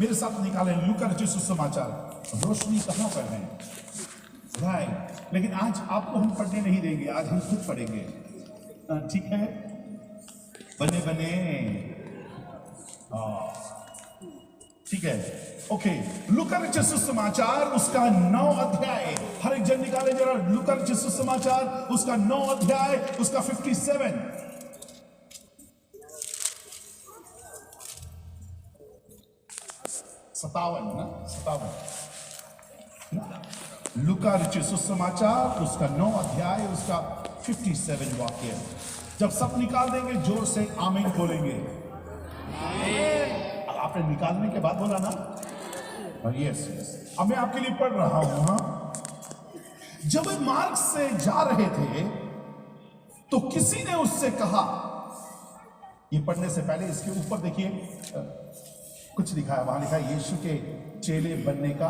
मेरे साथ निकाले लूका रचित सुसमाचार। रोशनी कहां पर है भाई? लेकिन आज आपको हम पढ़ने नहीं देंगे, आज हम खुद पढ़ेंगे, ठीक है? बने बने, ठीक है, ओके। लूका रचित सुसमाचार उसका 9 अध्याय, हर एक जन निकाले जरा लूका रचित सुसमाचार उसका 9 अध्याय उसका 57। 57 लूका रचित सुसमाचार उसका 9 अध्याय उसका 57 वाक्य। जब सब निकाल देंगे जोर से आमीन बोलेंगे। आपने निकालने के बाद बोला ना, यस यस। अब मैं आपके लिए पढ़ रहा हूं। हाँ, जब वे मार्ग से जा रहे थे तो किसी ने उससे कहा, ये पढ़ने से पहले इसके ऊपर देखिए कुछ लिखा है, वहां लिखा है यीशु के चेले बनने का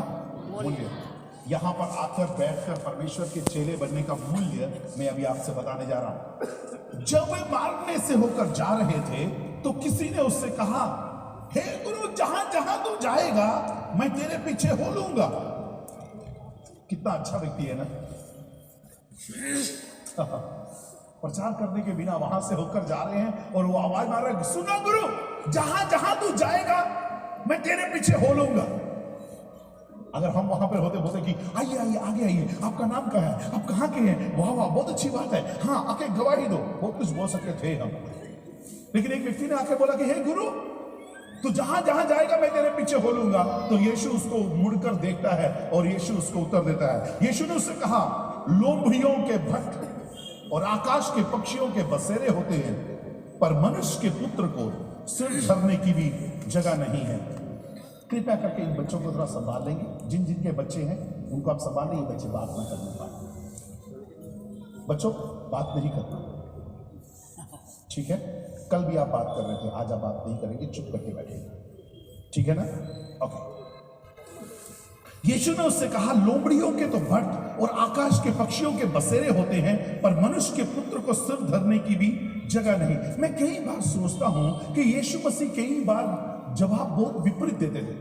मूल्य। यहां पर आकर बैठकर परमेश्वर के चेले बनने का मूल्य मैं अभी आपसे बताने जा रहा हूं। जब वे मार्ग में से होकर जा रहे थे तो किसी ने उससे कहा, हे गुरु, जहां जहां तू जाएगा मैं तेरे पीछे हो लूंगा। कितना अच्छा व्यक्ति है ना, प्रचार करने के बिना वहां से होकर जा रहे हैं और वो आवाज मार रहा है, सुनो गुरु, जहां जहां तू जाएगा मैं तेरे पीछे हो लूंगा। अगर हम वहां पर होते बोलते कि आइए आइए आगे आइए, आपका नाम क्या है, आप कहां के हैं, वाह वाह बहुत अच्छी बात है, हाँ आके गवाही दो, बहुत कुछ बोल सकते थे हम। लेकिन एक व्यक्ति ने आके बोला कि हे गुरु, तू जहां जहां जाएगा मैं तेरे पीछे हो लूंगा। तो यीशु उसको मुड़कर देखता है और यीशु उसको उत्तर देता है। यीशु ने उससे कहा, लोमड़ियों के भट्ट और आकाश के पक्षियों के बसेरे होते हैं, पर मनुष्य के पुत्र को सिर धरने की भी जगह नहीं है। कृपया करके इन बच्चों को थोड़ा संभाल लेंगे, जिन जिनके बच्चे हैं उनको आप संभाल लेंगे। बच्चे बात ना करने पाए, बच्चों बात नहीं करना, ठीक है? कल भी आप बात कर रहे थे, आज आप बात नहीं करेंगे, चुप करके बैठेंगे, ठीक है ना? ओके। यीशु ने उससे कहा, लोमड़ियों के तो भट्ट और आकाश के पक्षियों के बसेरे होते हैं, पर मनुष्य के पुत्र को सिर धरने की भी जगह नहीं। मैं कई बार सोचता हूं कि यीशु मसीह कई बार जवाब बहुत विपरीत देते थे।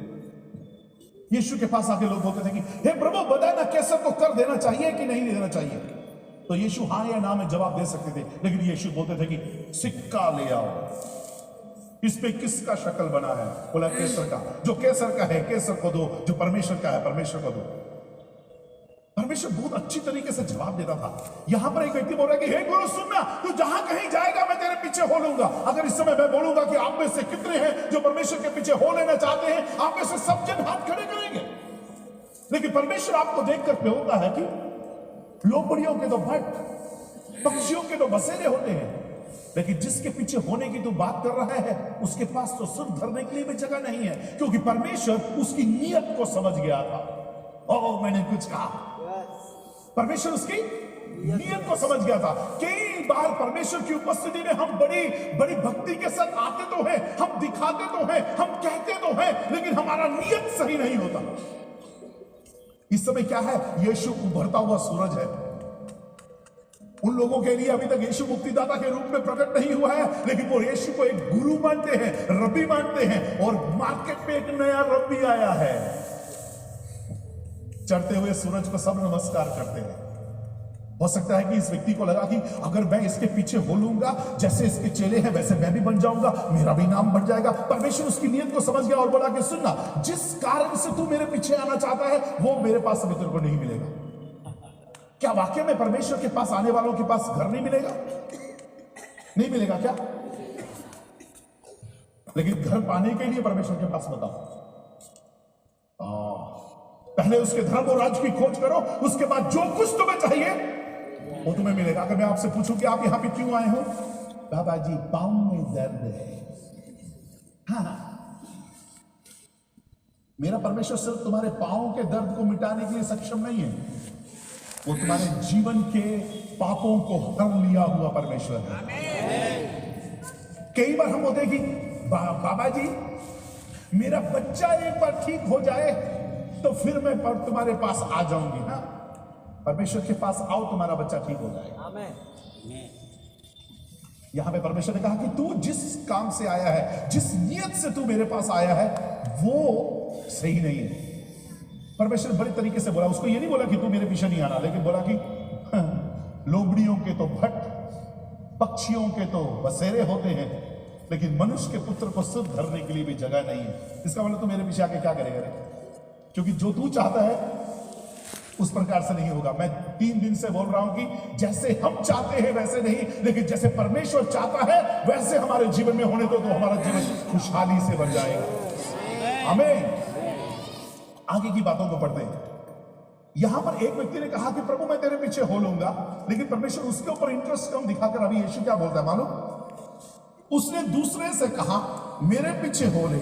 यीशु के पास आके लोग बोलते थे कि हे प्रभु बता ना, कैसर को कर देना चाहिए कि नहीं देना चाहिए? तो यीशु हाँ या ना में जवाब दे सकते थे, लेकिन यीशु बोलते थे कि सिक्का ले आओ, इस पे किसका शक्ल बना है? बोला केसर का। जो केसर का है केसर को दो, जो परमेश्वर का है परमेश्वर को दो। परमेश्वर बहुत अच्छी तरीके से जवाब देता था। यहां पर एक व्यक्ति बोल रहा है कि हे गुरु सुनना, तू जहां कहीं जाएगा मैं तेरे पीछे हो लूंगा। अगर इस समय मैं बोलूंगा कि आप में से कितने हैं जो परमेश्वर के पीछे हो लेना चाहते हैं, आप में से सब जन हाथ खड़े करेंगे। लेकिन परमेश्वर आपको देखकर बोलता है कि लोमड़ियों के तो भट्ट, पक्षियों के तो बसेरे होते हैं, लेकिन जिसके पीछे होने की तो बात कर रहा है उसके पास तो सिर धरने के लिए भी जगह नहीं है, क्योंकि परमेश्वर उसकी नीयत को समझ गया था। ओह मैंने कुछ कहा, परमेश्वर उसकी नीयत को समझ गया था। कई बार परमेश्वर की उपस्थिति में हम बड़ी बड़ी भक्ति के साथ आते तो हैं, हम दिखाते तो हैं, हम कहते तो हैं, लेकिन हमारा नीयत सही नहीं होता। इस समय क्या है? यीशु उभरता हुआ सूरज है। उन लोगों के लिए अभी तक यीशु मुक्तिदाता के रूप में प्रकट नहीं हुआ है, लेकिन वो यीशु को एक गुरु मानते हैं, रब्बी मानते हैं, और मार्केट में एक नया रब्बी आया है। चढ़ते हुए सूरज को सब नमस्कार करते हैं। हो सकता है कि इस व्यक्ति को लगा कि अगर मैं इसके पीछे हो लूंगा, जैसे इसके चेले हैं वैसे मैं भी बन जाऊंगा, मेरा भी नाम बढ़ जाएगा। परमेश्वर उसकी नीयत को समझ गया और बोला कि सुनना, जिस कारण से तू मेरे पीछे आना चाहता है वो मेरे पास अभी तेरे को नहीं मिलेगा। क्या वाकई में परमेश्वर के पास आने वालों के पास घर नहीं मिलेगा? नहीं मिलेगा क्या? लेकिन घर पाने के लिए परमेश्वर के पास बताओ, पहले उसके धर्म और राज्य की खोज करो, उसके बाद जो कुछ तुम्हें चाहिए वो तुम्हें मिलेगा। अगर मैं आपसे पूछूं कि आप यहां पे क्यों आए हो? बाबा जी पांव में दर्द है। हाँ, मेरा परमेश्वर सिर्फ तुम्हारे पांव के दर्द को मिटाने के लिए सक्षम नहीं है, वो तुम्हारे जीवन के पापों को हर लिया हुआ परमेश्वर है। कई बार हम होते हैं कि बाबा जी मेरा बच्चा एक बार ठीक हो जाए तो फिर मैं तुम्हारे पास आ जाऊंगी। हाँ, परमेश्वर के पास आओ, तुम्हारा बच्चा ठीक हो जाएगा। यहां पे परमेश्वर ने कहा कि तू जिस काम से आया है, जिस नियत से तू मेरे पास आया है, वो सही नहीं है। परमेश्वर बड़े तरीके से बोला, उसको ये नहीं बोला कि तू मेरे पीछे नहीं आना, लेकिन बोला कि लोमड़ियों के तो भट्ट, पक्षियों के तो बसेरे होते हैं, लेकिन मनुष्य के पुत्र को सिर धरने के लिए भी जगह नहीं है। इसका मतलब तू मेरे पीछे आके क्या करेगा रे? क्योंकि जो तू चाहता है उस प्रकार से नहीं होगा। मैं 3 दिन से बोल रहा हूं कि जैसे हम चाहते हैं वैसे नहीं, लेकिन जैसे परमेश्वर चाहता है वैसे हमारे जीवन में होने दो, तो हमारा जीवन खुशहाली से भर जाएगा। हमें आगे की बातों को पढ़ते हैं। यहां पर एक व्यक्ति ने कहा कि प्रभु मैं तेरे पीछे हो लूंगा, लेकिन परमेश्वर उसके ऊपर इंटरेस्ट कम दिखाकर अभी यीशु क्या बोलता है मालूम? उसने दूसरे से कहा मेरे पीछे हो ले।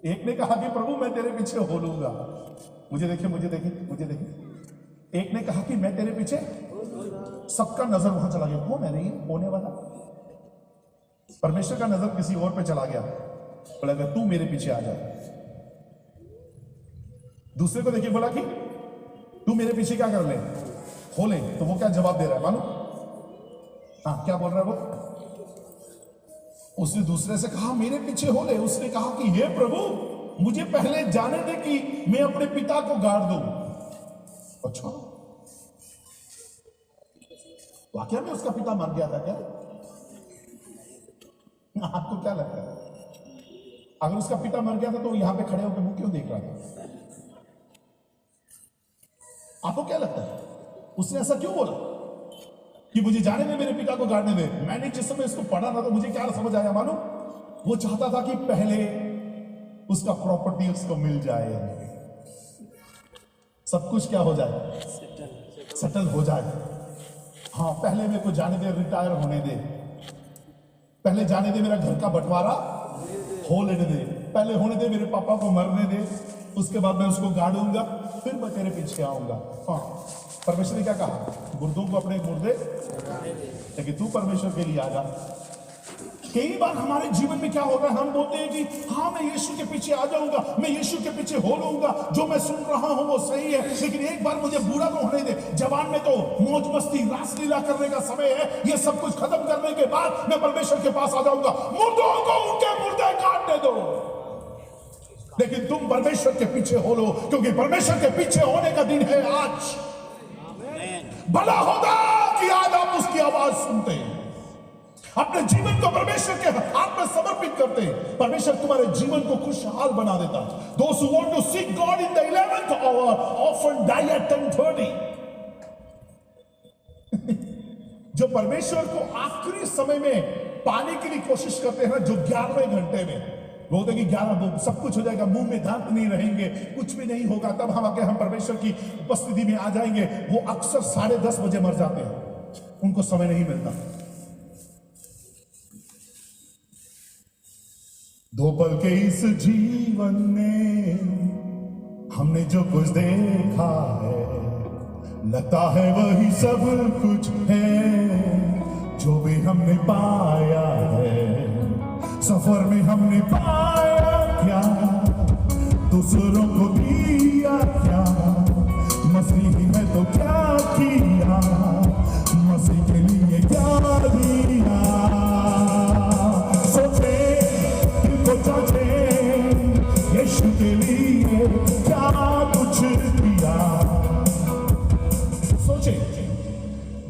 एक ने कहा कि प्रभु मैं तेरे पीछे हो लूंगा, मुझे देखे मुझे देखे मुझे देखे। एक ने कहा कि मैं तेरे पीछे, सबका नजर वहां चला गया, कौन है रे ये होने वाला? परमेश्वर का नजर किसी और पे चला गया, बोला तू मेरे पीछे आ जा। दूसरे को देखिए, बोला कि तू मेरे पीछे क्या कर ले, हो ले। तो वो क्या जवाब दे रहा है मालूम? हाँ, क्या बोल रहा है वो? उसने दूसरे से कहा मेरे पीछे हो ले। उसने कहा कि हे प्रभु मुझे पहले जाने दे कि मैं अपने पिता को गाड़ दूं। अच्छा, वाकया में उसका पिता मर गया था क्या? आपको क्या लगता है? अगर उसका पिता मर गया था तो यहां पे खड़े होकर मुंह क्यों देख रहा था? आपको क्या लगता है उसने ऐसा क्यों बोला कि मुझे जाने दे, मेरे पिता को गाड़ने दे? मैंने जिस समय इसको पढ़ा था तो मुझे क्या समझ आया मालूम? वो चाहता था कि पहले उसका प्रॉपर्टी उसको मिल जाए, सब कुछ क्या हो जाए, सेटल हो जाए। हाँ, पहले मेरे को जाने दे, रिटायर होने दे, पहले जाने दे, मेरा घर का बंटवारा हो लेने दे, पहले होने दे, मेरे पापा को मरने दे, उसके बाद मैं उसको गाड़ूंगा, फिर मैं तेरे पीछे आऊंगा। हाँ, परमेश्वर ने क्या कहा? मुर्दों को अपने मुर्दे, लेकिन तू परमेश्वर के लिए आ जा। कई बार हमारे जीवन में क्या होगा, हम बोलते हैं कि हाँ मैं यीशु के पीछे आ जाऊंगा, मैं यीशु के पीछे हो लूंगा, जो मैं सुन रहा हूं वो सही है, लेकिन एक बार मुझे बुरा तो होने दे। जवान में तो मौज मस्ती रासलीला करने का समय है, ये सब कुछ खत्म करने के बाद मैं परमेश्वर के पास आ जाऊंगा। मुर्दों को उनके मुर्दे काटने दो, लेकिन तुम परमेश्वर के पीछे हो लो, क्योंकि परमेश्वर के पीछे होने का दिन है आज। भला होता कि आज आप उसकी आवाज सुनते, अपने जीवन को परमेश्वर के हाथ में समर्पित करते, परमेश्वर तुम्हारे जीवन को खुशहाल बना देता। Those who want to seek God in the 11th hour often die at 10:30. जो परमेश्वर को आखिरी समय में पाने के लिए कोशिश करते हैं ना, जो 11वें घंटे में, बोलते कि 11 सब कुछ हो जाएगा, मुंह में दांत नहीं रहेंगे, कुछ भी नहीं होगा, तब हम आके हम परमेश्वर की उपस्थिति में आ जाएंगे, वो अक्सर 10:30 बजे मर जाते हैं, उनको समय नहीं मिलता। 2 पल के इस जीवन में हमने जो कुछ देखा है, लगता है वही सब कुछ है जो भी हमने पाया है। सफर में हमने पाया क्या, दूसरों को दिया क्या, मसीही है तो क्या किया, मसीह के लिए क्या दिया। सोचे दिल को जांचे, यीशु के लिए क्या कुछ दिया। सोचे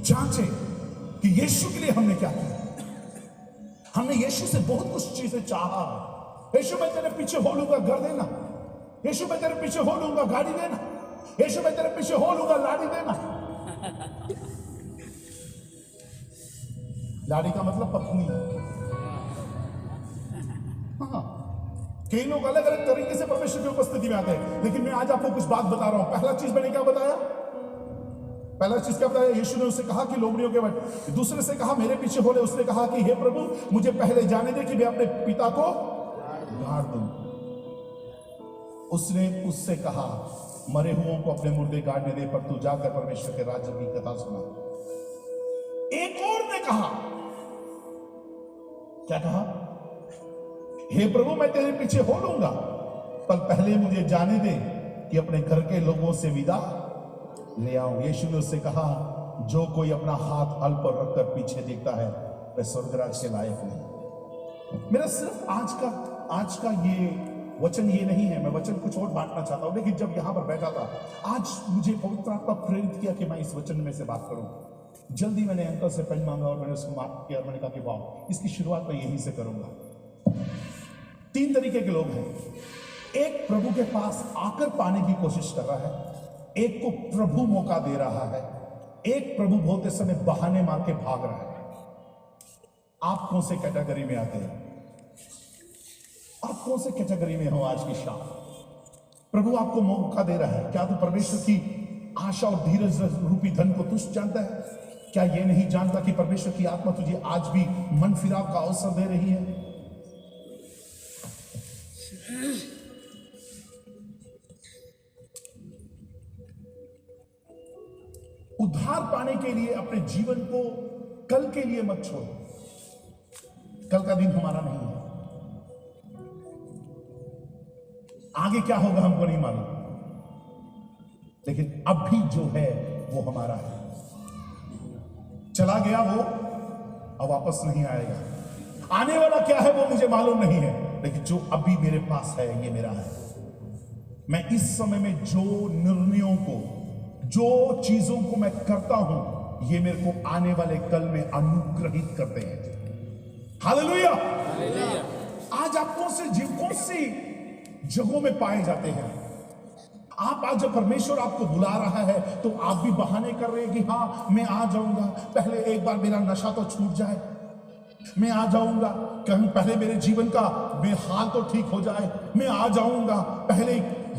जांचे कि यीशु के लिए हमने क्या किया। हमने यीशु से बहुत कुछ चीजें चाहा। यीशु मैं तेरे पीछे हो लूंगा, घर देना। यीशु मैं तेरे पीछे हो लूंगा, गाड़ी देना। यीशु मैं तेरे पीछे हो लूंगा, लाड़ी देना। लाड़ी का मतलब पत्नी। हाँ, कई लोग अलग अलग तरीके से परमेश्वर की उपस्थिति में आते हैं, लेकिन मैं आज आपको कुछ बात बता रहा हूं। पहला चीज मैंने क्या बताया? पहला चीज क्या बताया? यीशु ने उससे कहा कि लोमड़ियों के बट। दूसरे से कहा मेरे पीछे हो ले। उसने कहा कि हे प्रभु मुझे पहले जाने दे कि मैं अपने पिता को गाड़ दूं। उसने उससे कहा मरे हुओं को अपने मुर्दे गाड़ने दे, पर तू जाकर परमेश्वर के राज्य की कथा सुना। एक और ने कहा, क्या कहा? हे प्रभु मैं तेरे पीछे हो लूंगा, पर पहले मुझे जाने दे कि अपने घर के लोगों से विदा ले आओ। यीशु ने उससे कहा जो कोई अपना हाथ हल पर रखकर पीछे देखता है वह स्वर्गराज के लायक नहीं। मेरा सिर्फ आज का आज का ये वचन ये नहीं है, मैं वचन कुछ और बांटना चाहता हूं, लेकिन जब यहां पर बैठा था आज मुझे पवित्र आत्मा प्रेरित किया कि मैं इस वचन में से बात करूं। जल्दी मैंने अंकल से पेन मांगा और मैंने उसको मार्क किया और मैंने कहा कि वाह, इसकी शुरुआत मैं यहीं से करूंगा। 3 तरीके के लोग हैं। एक प्रभु के पास आकर पाने की कोशिश कर रहा है, एक को प्रभु मौका दे रहा है, एक प्रभु बोलते समय बहाने मार के भाग रहा है। आप कौन से कैटेगरी में आते हैं? आप कौन से कैटेगरी में हो आज की शाम? प्रभु आपको मौका दे रहा है। क्या तू परमेश्वर की आशा और धीरज रूपी धन को तुच्छ जानता है? क्या यह नहीं जानता कि परमेश्वर की आत्मा तुझे आज भी मन फिराव का अवसर दे रही है? उद्धार पाने के लिए अपने जीवन को कल के लिए मत छोड़ो। कल का दिन हमारा नहीं है, आगे क्या होगा हमको नहीं मालूम, लेकिन अब भी जो है वो हमारा है। चला गया वो अब वापस नहीं आएगा। आने वाला क्या है वो मुझे मालूम नहीं है, लेकिन जो अभी मेरे पास है ये मेरा है। मैं इस समय में जो निर्णयों को, जो चीजों को मैं करता हूं, ये मेरे को आने वाले कल में अनुग्रहित करते हैं। हालेलुया। आज आप कौन सी जगहों में पाए जाते हैं? आप आज जब परमेश्वर आपको बुला रहा है तो आप भी बहाने कर रहे हैं कि हाँ मैं आ जाऊंगा, पहले एक बार मेरा नशा तो छूट जाए, मैं आ जाऊंगा, कहीं पहले मेरे जीवन का बेहाल तो ठीक हो जाए, मैं आ जाऊंगा, पहले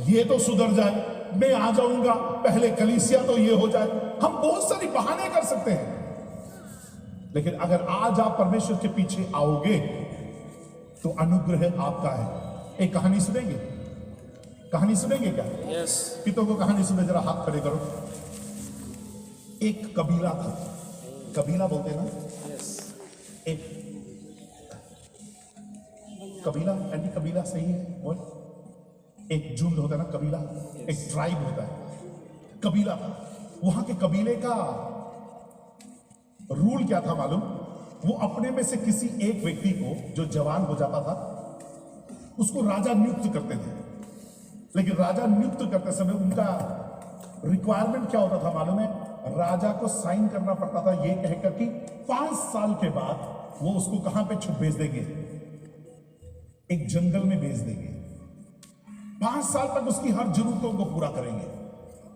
ये तो सुधर जाए, मैं आ जाऊंगा, पहले कलीसिया तो ये हो जाए। हम बहुत सारी बहाने कर सकते हैं, लेकिन अगर आज आप परमेश्वर के पीछे आओगे तो अनुग्रह आपका है। एक कहानी सुनेंगे? कहानी सुनेंगे क्या? यस। कितों को कहानी सुने? जरा हाथ खड़े करो। एक कबीला था, कबीला बोलते हैं ना? यस। एक कबीला, एंटी कबीला सही है बोल? एक झुंड होता है ना, कबीला, एक ट्राइब होता है, कबीला था। वहां के कबीले का रूल क्या था मालूम? वो अपने में से किसी एक व्यक्ति को जो जवान हो जाता था उसको राजा नियुक्त करते थे, लेकिन राजा नियुक्त करते समय उनका रिक्वायरमेंट क्या होता था मालूम है? राजा को साइन करना पड़ता था ये कहकर कि 5 साल के बाद वो उसको कहां पे भेज देंगे? एक जंगल में भेज देंगे। 5 साल तक उसकी हर जरूरतों को पूरा करेंगे,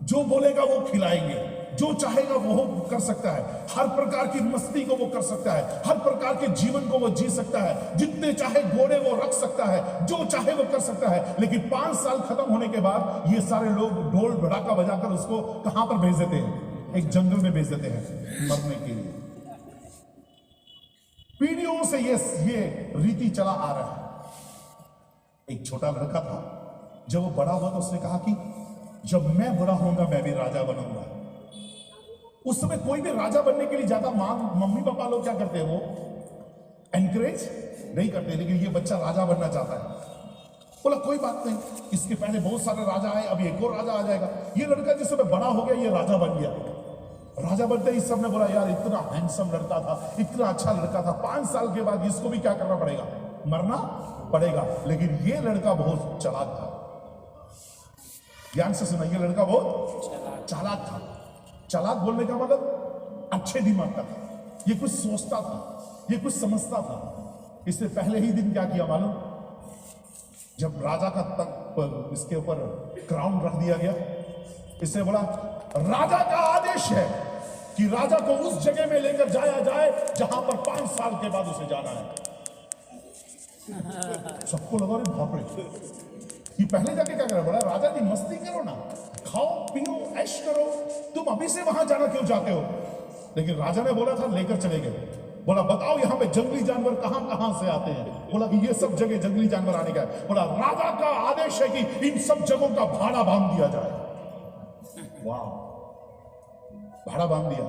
जो बोलेगा वो खिलाएंगे, जो चाहेगा वो कर सकता है, हर प्रकार की मस्ती को वो कर सकता है, हर प्रकार के जीवन को वो जी सकता है, जितने चाहे घोड़े वो रख सकता है, जो चाहे वो कर सकता है। लेकिन 5 साल खत्म होने के बाद ये सारे लोग ढोल भड़ाका बजाकर उसको कहां पर भेज देते हैं? एक जंगल में भेज देते हैं मरने के लिए। पीढ़ियों से ये रीति चला आ रहा है। एक छोटा लड़का था, जब वो बड़ा हुआ तो उसने कहा कि जब मैं बड़ा होऊंगा मैं भी राजा बनूंगा। उस समय कोई भी राजा बनने के लिए ज्यादा मम्मी पापा लोग क्या करते हैं? वो एनकरेज नहीं करते, लेकिन ये बच्चा राजा बनना चाहता है। बोला कोई बात नहीं, इसके पहले बहुत सारे राजा आए, अभी एक और राजा आ जाएगा। ये लड़का जिस समय बड़ा हो गया ये राजा बन गया। राजा बनते ही सबने बोला यार इतना हैंडसम लड़का था, इतना अच्छा लड़का था, 5 साल के बाद इसको भी क्या करना पड़ेगा? मरना पड़ेगा। लेकिन ये लड़का बहुत चालाक था। ध्यान से सुना, ये लड़का बहुत चालाक था। चालाक बोलने का मतलब अच्छे दिमाग का था। ये कुछ सोचता था, ये कुछ समझता था। इसने पहले ही दिन क्या किया मालूम? जब राजा का तख्त इसके ऊपर क्राउन रख दिया गया, इसने बोला राजा का आदेश है कि राजा को उस जगह में लेकर जाया जाए जहां पर 5 साल के बाद उसे जाना है। सबको लगा रे बाप रे, ये पहले जाके क्या करा? बोला राजा जी मस्ती करो ना, खाओ पियो ऐश करो, तुम अभी से वहां जाना क्यों चाहते हो? लेकिन राजा ने बोला था लेकर चले गए। बोला बताओ यहाँ पे जंगली जानवर कहां कहां से आते हैं? बोला कि ये सब जगह जंगली जानवर आने का है। बोला राजा का आदेश है कि इन सब जगहों का भाड़ा बांध दिया जाए। वाह, भाड़ा बांध दिया।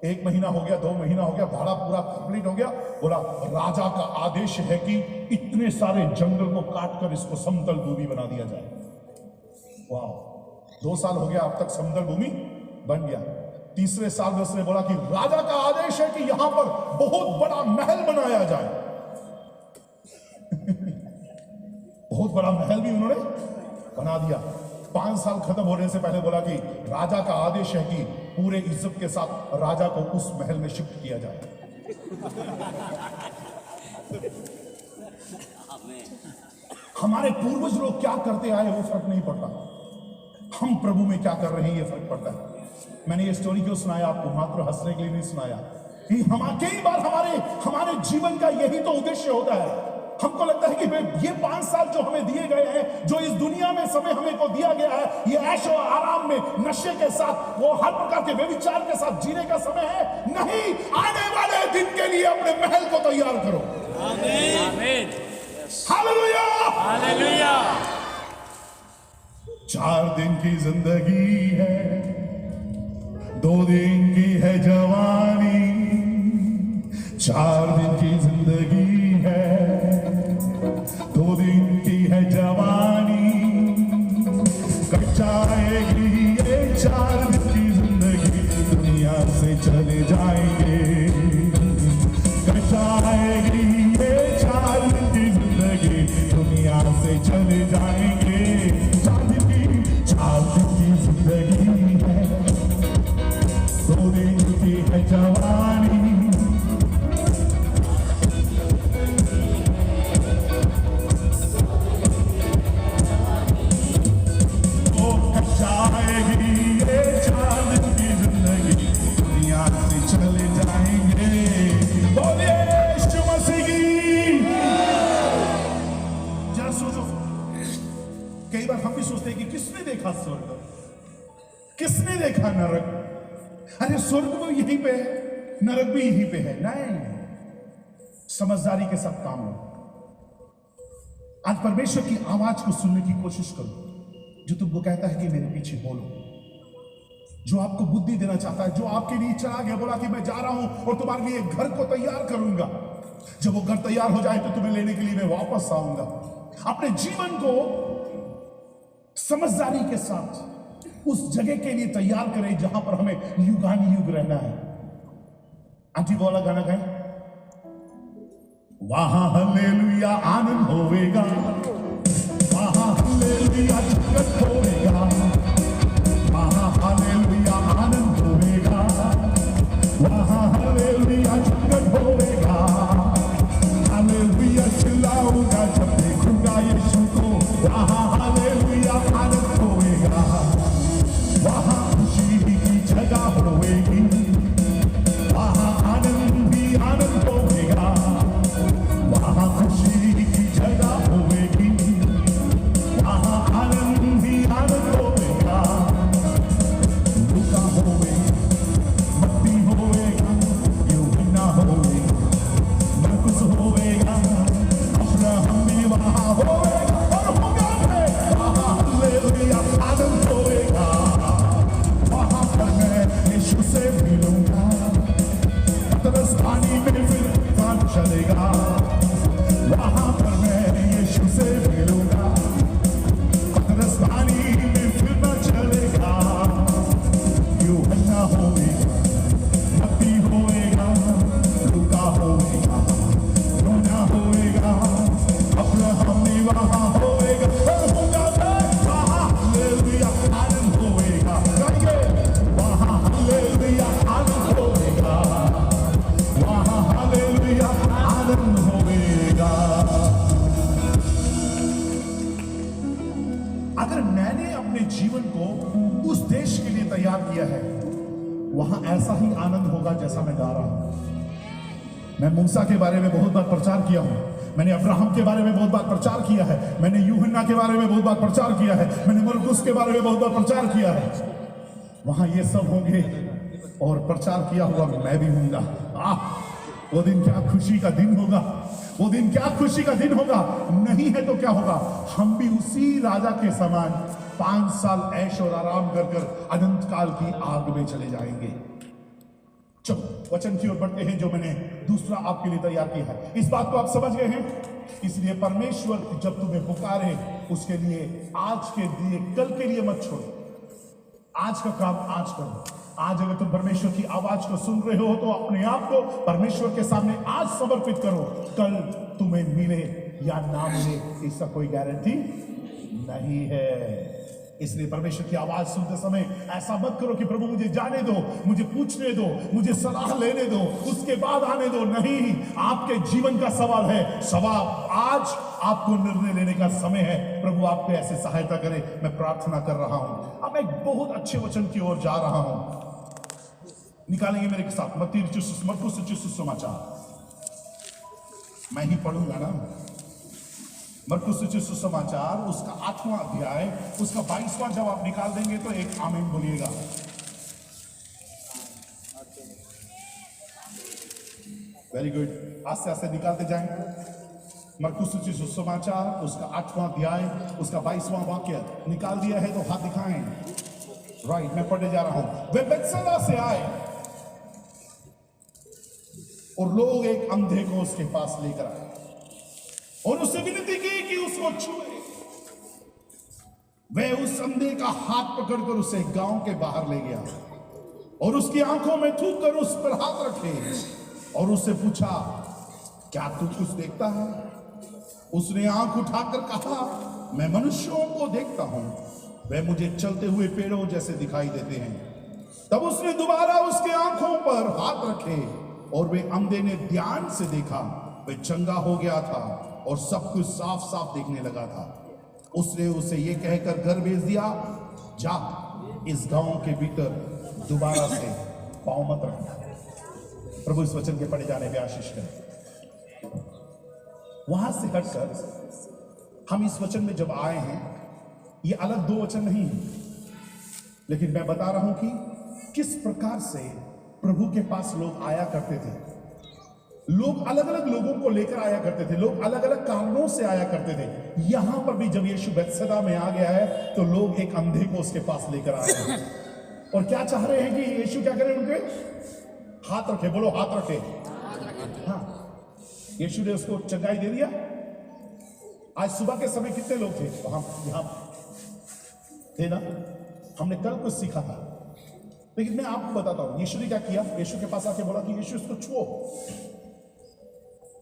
1 महीना हो गया, 2 महीना हो गया, भाड़ा पूरा कंप्लीट हो गया। बोला राजा का आदेश है कि इतने सारे जंगल को काटकर इसको समतल भूमि बना दिया जाए। वाह, 2 साल हो गया, अब तक समतल भूमि बन गया। तीसरे साल में उसने बोला कि राजा का आदेश है कि यहां पर बहुत बड़ा महल बनाया जाए। बड़ा महल भी उन्होंने बना दिया। 5 साल खत्म होने से पहले बोला कि राजा का आदेश है कि पूरे इज्जत के साथ राजा को उस महल में शिफ्ट किया जाए। हमारे पूर्वज लोग क्या करते आए वो फर्क नहीं पड़ता, हम प्रभु में क्या कर रहे हैं ये फर्क पड़ता है। मैंने ये स्टोरी क्यों सुनाया आपको? मात्र हंसने के लिए नहीं सुनाया। कई बार हमारे जीवन का यही तो उद्देश्य होता है। हमको लगता है कि ये 5 साल जो हमें दिए गए हैं, जो इस दुनिया में समय हमें को दिया गया है, ये ऐश और आराम में, नशे के साथ, वो हर प्रकार के व्यभिचार के साथ जीने का समय है। नहीं, आने वाले दिन के लिए अपने महल को तैयार करो। आमीन। Hallelujah, hallelujah. 4 दिन की जिंदगी है, 2 दिन की है जवानी। 4 दिन की जिंदगी है, 2 दिन की है जवानी। कट जाएगी ये 4 दिन की जिंदगी, दुनिया से चले जाएंगे। कट जाएगी ये 4 दिन की जिंदगी, दुनिया से चले जाएंगे। 4 दिन की जिंदगी है, 2 दिन की है जवानी। कई बार हम भी सोचते हैं कि किसने देखा स्वर्ग, किसने देखा नरक? अरे स्वर्ग भी यहीं पे है, नरक भी यहीं पे है। नहीं, समझदारी के साथ काम लो। आज परमेश्वर की आवाज को सुनने की कोशिश करो, जो तुमको कहता है कि मेरे पीछे बोलो, जो आपको बुद्धि देना चाहता है, जो आपके लिए चला गया, बोला कि मैं जा रहा हूं और तुम्हारे लिए घर को तैयार करूंगा। जब वो घर तैयार हो जाए तो तुम्हें लेने के लिए मैं वापस आऊंगा। अपने जीवन को समझदारी के साथ उस जगह के लिए तैयार करें जहां पर हमें युगानुयुग रहना है। आंटी वाला गाना गाएं, वहां हालेलुया आनंद होवेगा, वहां हालेलुया जगत होवेगा, वहां हालेलुया आनंद होवेगा, वहां हालेलुया जगत होवेगा। हालेलुया चिल्लाऊंगा जब देखूंगा यीशु को, वहां हालेलुया आनंद होवेगा, वहां खुशी की जगह होवेगी, वहां आनंद ही आनंद होवेगा, वहां खुशी की जगह होवेगी, वहां आनंद ही आनंद होवेगा। लूका होवेगा, मत्ती होवेगा, यूहन्ना होवेगा, मरकुस होवेगा, अब्राहम भी वहां होवेगा और होगा मैं। वहां हालेलुया आनंद होवेगा, वहां पर मैं यीशु से मिलूंगा। पतरस पानी में फिर तूफान चलेगा, वहां पर मैं यीशु से मिलूंगा। पतरस पानी में फिर न चलेगा। यूहन्ना होवेगा, मत्ती होवेगा, लूका होवेगा, योना होवेगा, अब्राहम भी वहां होवेगा और होगा मैं। वहां हालेलुया आनंद होवेगा, वहां हालेलुया आनंद होवेगा, वहां हालेलुया आनंद होवेगा। अगर मैंने अपने जीवन को उस देश के लिए तैयार किया है, वहां ऐसा ही आनंद होगा जैसा मैं गा रहा हूं। मैं मूसा के बारे में बहुत बार प्रचार किया हूं, मैंने अब्राहम के बारे में बहुत बार प्रचार किया है, मैंने यूहन्ना के बारे में बहुत बार प्रचार किया है, मैंने मरकुस के बारे में बहुत बार प्रचार किया है। वहां ये सब होंगे और प्रचार किया हुआ मैं भी हूंगा। वो दिन क्या खुशी का दिन होगा, वो दिन क्या खुशी का दिन होगा। नहीं है तो क्या होगा, हम भी उसी राजा के समान 5 साल ऐश और आराम कर कर अनंत काल की आग में चले जाएंगे। चलो वचन की ओर बढ़ते हैं, जो मैंने दूसरा आपके लिए तैयार किया है। इस बात को आप समझ गए हैं? इसलिए परमेश्वर जब तुम्हें पुकारे, उसके लिए आज के लिए कल के लिए मत छोड़ो। आज का काम आज करो। आज अगर तुम परमेश्वर की आवाज को सुन रहे हो तो अपने आप को परमेश्वर के सामने आज समर्पित करो। कल तुम्हें मिले या ना मिले, इसका कोई गारंटी नहीं है। इसलिए परमेश्वर की आवाज सुनते समय ऐसा मत करो कि प्रभु मुझे जाने दो, मुझे पूछने दो, मुझे सलाह लेने दो, उसके बाद आने दो। नहीं, आपके जीवन का सवाल है। सवाल आज आपको निर्णय लेने का समय है। प्रभु आपको ऐसे सहायता करे। मैं प्रार्थना कर रहा हूं। अब एक बहुत अच्छे वचन की ओर जा रहा हूं। निकालेंगे मेरे साथ मरकुस रचित सुसमाचार। मैं ही पढ़ूंगा ना। मरकुस रचित सुसमाचार उसका 8वां अध्याय उसका 22वां जब आप निकाल देंगे तो एक आमीन बोलिएगा। वेरी गुड, आस्ते आस्ते निकालते जाएंगे। मरकुस रचित सुसमाचार उसका 8वां अध्याय उसका 22वां वाक्य निकाल दिया है तो हाथ दिखाएं। राइट, मैं पढ़ने जा रहा हूं। वे बेतसैदा से आए और लोग एक अंधे को उसके पास लेकर आए और उससे विनती की कि उसको छुए। वे उस अंधे का हाथ पकड़कर उसे गांव के बाहर ले गया और उसकी आंखों में थूक कर उस पर हाथ रखे और उससे पूछा, क्या तू कुछ देखता है? उसने आंख उठाकर कहा, मैं मनुष्यों को देखता हूं, वे मुझे चलते हुए पेड़ों जैसे दिखाई देते हैं। तब उसने दोबारा उसके आंखों पर हाथ रखे और वे अंधे ने ध्यान से देखा, वे चंगा हो गया था और सब कुछ साफ साफ दिखने लगा था। उसने उसे ये कहकर घर भेज दिया, जा इस गांव के भीतर दोबारा से पांव मत रखना। प्रभु इस वचन के पढ़े जाने पे आशीष करें। वहां से हटकर हम इस वचन में जब आए हैं, ये अलग दो वचन नहीं है, लेकिन मैं बता रहा हूं कि किस प्रकार से प्रभु के पास लोग आया करते थे। लोग अलग अलग लोगों को लेकर आया करते थे, लोग अलग अलग कारणों से आया करते थे। यहां पर भी जब यीशु बेतसैदा में आ गया है तो लोग एक अंधे को उसके पास लेकर आ रहे हैं और क्या चाह रहे हैं कि यीशु क्या करें? उनके हाथ रखे। बोलो, हाथ रखे। हाँ, यीशु ने उसको चंगाई दे दिया। आज सुबह के समय कितने लोग थे वहां? यहां थे ना? हमने कल कुछ सीखा था, लेकिन मैं आपको बताता हूं यीशु ने क्या किया। यीशु के पास आके बोला कि यीशु इसको छुओ,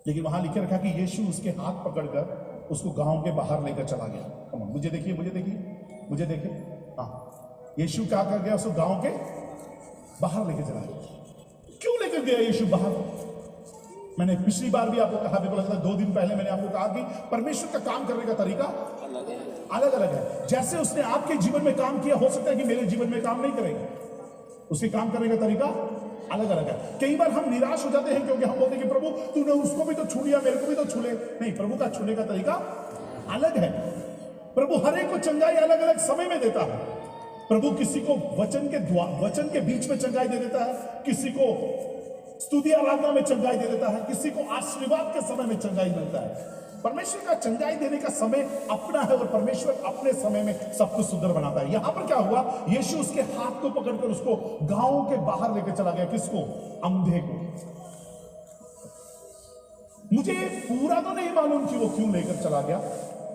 लेकिन वहां लिखे रखा कि यीशु उसके हाथ पकड़कर उसको गांव के बाहर लेकर चला गया। कम ऑन, मुझे देखिए, मुझे देखिए, मुझे देखिए। हाँ, यीशु क्या कर गया? उसको गांव के बाहर लेकर चला गया। क्यों लेकर गया यीशु बाहर? मैंने पिछली बार भी आपको कहा, मेरे को लगता है 2 दिन पहले मैंने आपको कहा कि परमेश्वर का काम करने का तरीका अलग अलग है। जैसे उसने आपके जीवन में काम किया, हो सकता है कि मेरे जीवन में काम नहीं करेगा। उसके काम करने का तरीका अलग अलग है। कई बार हम निराश हो जाते हैं क्योंकि हम बोलते हैं कि प्रभु तूने उसको भी तो छू लिया, मेरे को भी तो छू ले। नहीं, प्रभु का छूने का तरीका अलग है। प्रभु हर एक को चंगाई अलग अलग समय में देता है। प्रभु किसी को वचन के बीच में चंगाई दे देता है, किसी को स्तुति आराधना में चंगाई दे देता है, किसी को आशीर्वाद के समय में चंगाई मिलता है। परमेश्वर का चंगाई देने का समय अपना है और परमेश्वर अपने समय में सब कुछ सुंदर बनाता है। यहां पर क्या हुआ? यीशु उसके हाथ को पकड़कर उसको गांव के बाहर लेकर चला गया। किसको? अंधे को। मुझे पूरा तो नहीं मालूम कि वो क्यों लेकर चला गया,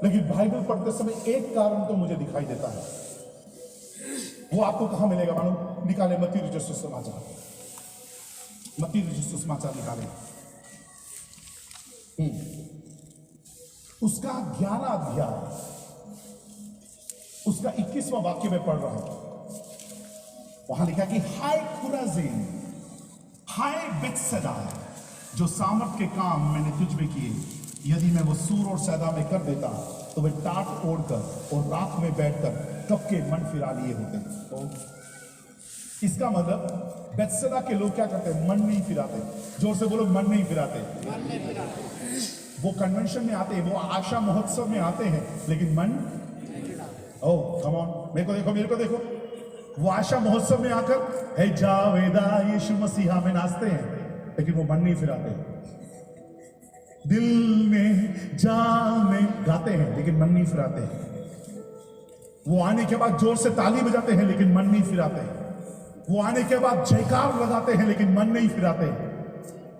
लेकिन बाइबल पढ़ते समय एक कारण तो मुझे दिखाई देता है। वो आपको कहां मिलेगा मालूम? निकाले मत्ती रचित सुसमाचार, मत्ती रचित सुसमाचार निकाले उसका 11 अध्याय उसका 21वां वाक्य में पढ़ रहा हूं। वहां लिखा कि हाय खुराजीन, हाय बेतसैदा, जो सामर्थ के काम मैंने तुझ में किए, यदि मैं वो सूर और सैदा में कर देता तो वे टाट ओढ़कर और राख में बैठकर कब के मन फिरा लिए होते। तो इसका मतलब बेतसैदा के लोग क्या करते हैं? मन नहीं फिराते। जोर से बोलो, मन नहीं फिराते। वो कन्वेंशन में आते हैं, वो आशा महोत्सव में आते हैं, लेकिन मन, ओह कम ऑन, मेरे को देखो, मेरे को देखो। वो आशा महोत्सव में आकर हे जावेदा यीशु मसीहा में नाचते हैं, लेकिन वो मन नहीं फिराते। दिल में जाने गाते हैं, लेकिन मन नहीं फिराते। वो आने के बाद जोर से ताली बजाते हैं, लेकिन मन नहीं फिराते। वो आने के बाद जयकार लगाते हैं, लेकिन मन नहीं फिराते।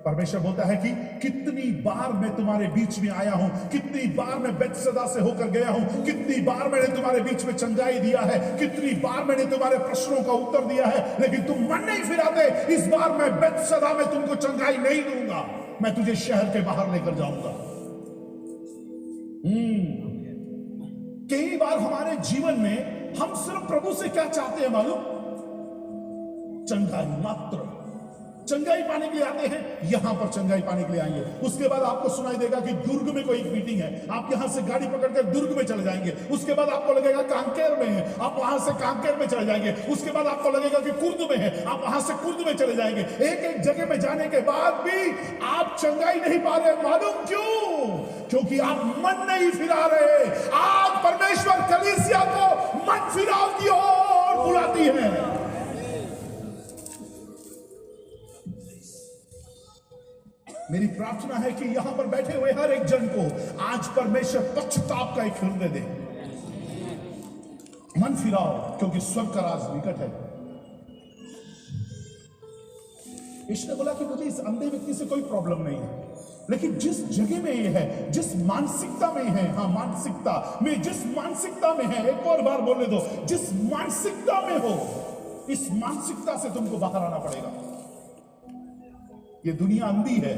परमेश्वर बोलता है कि कितनी बार मैं तुम्हारे बीच में आया हूं, कितनी बार मैं बेतसैदा से होकर गया हूं, कितनी बार मैंने तुम्हारे बीच में चंगाई दिया है, कितनी बार मैंने तुम्हारे प्रश्नों का उत्तर दिया है, लेकिन तुम मन नहीं फिराते। इस बार मैं बेतसैदा में तुमको चंगाई नहीं दूंगा, मैं तुझे शहर के बाहर लेकर जाऊंगा। कई बार हमारे जीवन में हम सिर्फ प्रभु से क्या चाहते हैं मालूम? चंगाई, मात्र चंगाई पाने के लिए आते हैं, यहां पर चंगाई पाने के लिए आएंगे। उसके बाद आपको सुनाई देगा कि दुर्ग में कोई मीटिंग है, आप यहां से गाड़ी पकड़कर दुर्ग में चले जाएंगे। उसके बाद आपको लगेगा कांकेर में है, आप वहां से कांकेर में चले जाएंगे। उसके बाद आपको लगेगा कि कुर्द में है, आप वहां से कुर्द में चले जाएंगे। एक एक जगह में जाने के बाद भी आप चंगाई नहीं पा रहे। मालूम क्यों? क्योंकि आप मन नहीं फिरा रहे। आज परमेश्वर कलीसिया को मन फिराव की ओर बुलाती है। मेरी प्रार्थना है कि यहां पर बैठे हुए हर एक जन को आज परमेश्वर पश्चाताप का एक हृदय दे, मन फिराओ, क्योंकि स्वर्ग का राज निकट है। यीशु ने बोला कि मुझे इस अंधे व्यक्ति से कोई प्रॉब्लम नहीं है, लेकिन जिस जगह में ये है, जिस मानसिकता में है, हाँ मानसिकता में, जिस मानसिकता में है, एक और बार बोलने दो, जिस मानसिकता में हो, इस मानसिकता से तुमको बाहर आना पड़ेगा। ये दुनिया अंधी है,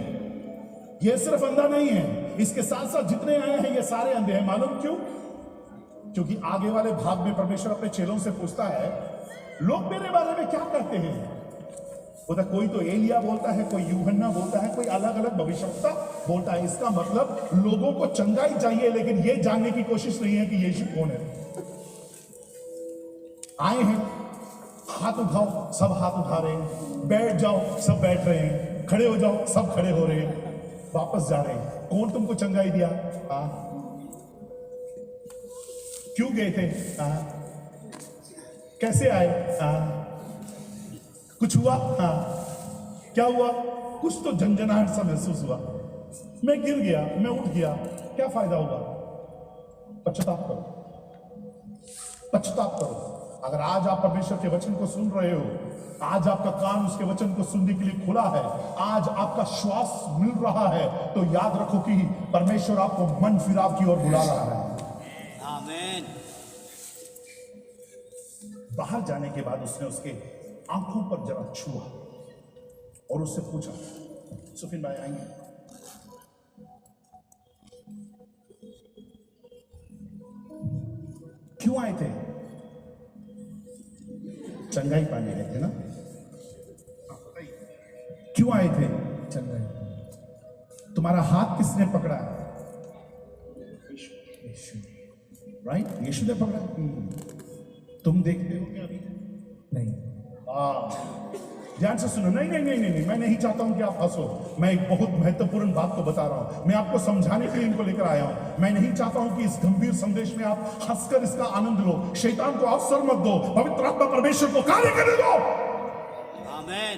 ये सिर्फ अंधा नहीं है, इसके साथ साथ जितने आए हैं ये सारे अंधे हैं। मालूम क्यों? क्योंकि आगे वाले भाग में परमेश्वर अपने चेलों से पूछता है, लोग मेरे बारे में क्या कहते हैं? बोलता कोई तो एलिया बोलता है, कोई यूहन्ना बोलता है, कोई अलग अलग भविष्यवक्ता बोलता है। इसका मतलब लोगों को चंगाई चाहिए, लेकिन ये जानने की कोशिश नहीं है कि यीशु कौन है। आए हैं, हाथ उठाओ, सब हाथ उठा रहे हैं, बैठ जाओ, सब बैठ रहे हैं, खड़े हो जाओ, सब खड़े हो रहे हैं, वापस जा रहे हैं। कौन तुमको चंगाई दिया? क्यों गए थे? कैसे आए? कुछ हुआ? क्या हुआ? कुछ तो झंझनाहट सा महसूस हुआ, मैं गिर गया, मैं उठ गया, क्या फायदा होगा? पश्चाताप करो, पश्चाताप करो। अगर आज आप परमेश्वर के वचन को सुन रहे हो, आज आपका कान उसके वचन को सुनने के लिए खुला है, आज आपका श्वास मिल रहा है, तो याद रखो कि परमेश्वर आपको मन फिराव की ओर बुला रहा है। आमीन। बाहर जाने के बाद उसने उसके आंखों पर जरा छुआ और उससे पूछा, सुफिन भाई आएंगे? क्यों आए थे? चंगाई पाने आए थे ना? क्यों आए थे? चंगाई। तुम्हारा हाथ किसने पकड़ा? यीशु, राइट? यीशु ने पकड़ा। तुम देखते हो क्या अभी? नहीं। ध्यान से सुनो। नहीं नहीं नहीं नहीं, मैं नहीं चाहता हूं कि आप हंसो। मैं एक बहुत महत्वपूर्ण बात को बता रहा हूं, मैं आपको समझाने के लिए इनको लेकर आया हूं। मैं नहीं चाहता हूं कि इस गंभीर संदेश में आप हंसकर इसका आनंद लो। शैतान को अवसर मत दो, पवित्र आत्मा परमेश्वर को कार्य करने दो। आमीन।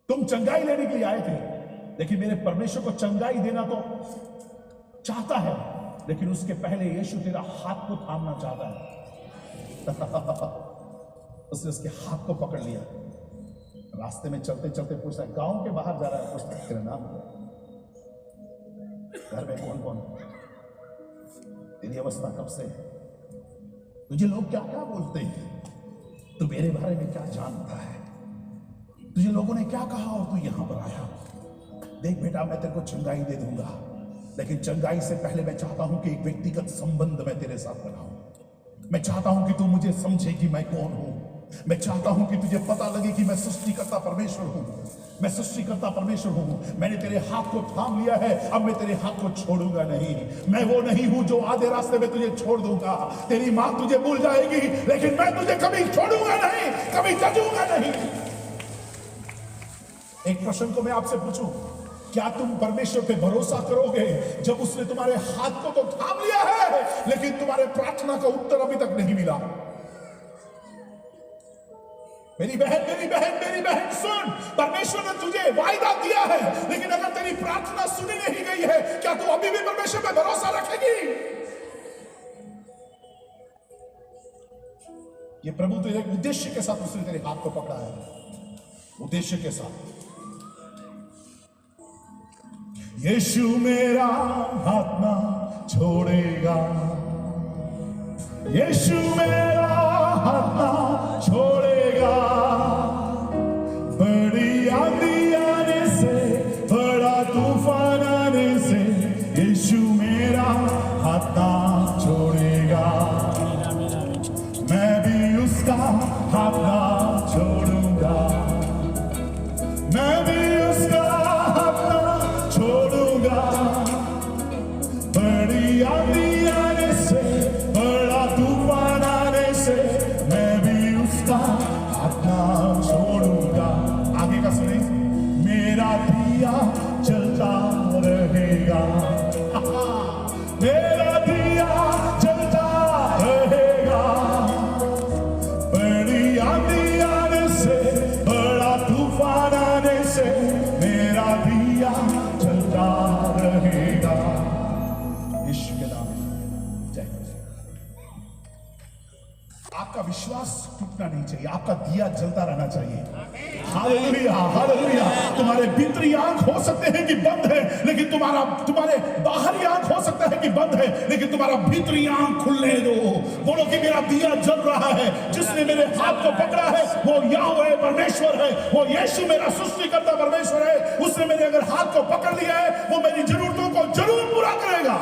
तुम चंगाई लेने के लिए आए थे, लेकिन मेरे परमेश्वर को चंगाई देना तो चाहता है, लेकिन उसके पहले यीशु तेरा हाथ को थामना चाहता है। उसने उसके हाथ को पकड़ लिया। रास्ते में चलते चलते पूछता है, गांव के बाहर जा रहा है, पूछता है तेरा नाम क्या? घर में कौन कौन? तेरी अवस्था कब से है? तुझे लोग क्या क्या बोलते हैं? तू मेरे बारे में क्या जानता है? तुझे लोगों ने क्या कहा और तू यहां पर आया? देख बेटा, मैं तेरे को चंगाई दे दूंगा, लेकिन चंगाई से पहले मैं चाहता हूं कि एक व्यक्तिगत संबंध मैं तेरे साथ बनाऊं। मैं चाहता हूं कि तू मुझे समझे कि मैं कौन हूं। मैं चाहता हूं कि तुझे पता लगे कि मैं सृष्टिकर्ता परमेश्वर हूं। मैं सृष्टिकर्ता परमेश्वर हूं। मैंने तेरे हाथ को थाम लिया है, अब मैं तेरे हाथ को छोड़ूंगा नहीं। मैं वो नहीं हूं जो आधे रास्ते में तुझे छोड़ दूंगा। तेरी मां तुझे भूल जाएगी, लेकिन मैं तुझे कभी छोड़ूंगा नहीं, कभी त्यजूंगा नहीं। एक प्रश्न को मैं आपसे पूछूं, क्या तुम परमेश्वर पे भरोसा करोगे जब उसने तुम्हारे हाथ को तो थाम लिया है, लेकिन तुम्हारे प्रार्थना का उत्तर अभी तक नहीं मिला? मेरी बहन सुन, परमेश्वर ने तुझे वायदा दिया है, लेकिन अगर तेरी प्रार्थना सुनी नहीं गई है, क्या तू अभी भी परमेश्वर पे भरोसा रखेगी? ये प्रभु तो एक उद्देश्य के साथ उसने तेरे हाथ को पकड़ा है, उद्देश्य के साथ। यीशु मेरा हाथ ना छोड़ेगा, यीशु मेरा हाथ ना छोड़ेगा। बड़ी आंधी आने से, बड़ा तूफान दिया जलता रहेगा, मेरा दिया जलता रहेगा। बड़ी आंधी आने से, बड़ा तूफान आने से मेरा दिया जलता रहेगा। यीशु के नाम में जय। आपका विश्वास टूटना नहीं चाहिए, आपका दिया जलता रहना चाहिए। Hallelujah, hallelujah. तुम्हारे भीतरी आंख हो सकते हैं कि बंद है, लेकिन तुम्हारे बाहरी आंख हो सकता है कि बंद है, लेकिन तुम्हारा भीतरी आंख खुलने दो। बोलो कि मेरा दिया जल रहा है। जिसने मेरे हाथ को पकड़ा है वो यहोवा परमेश्वर है, वो यीशु मेरा सृष्टिकर्ता परमेश्वर है। उसने मेरे अगर हाथ को पकड़ लिया है, वो मेरी जरूरतों को जरूर पूरा करेगा।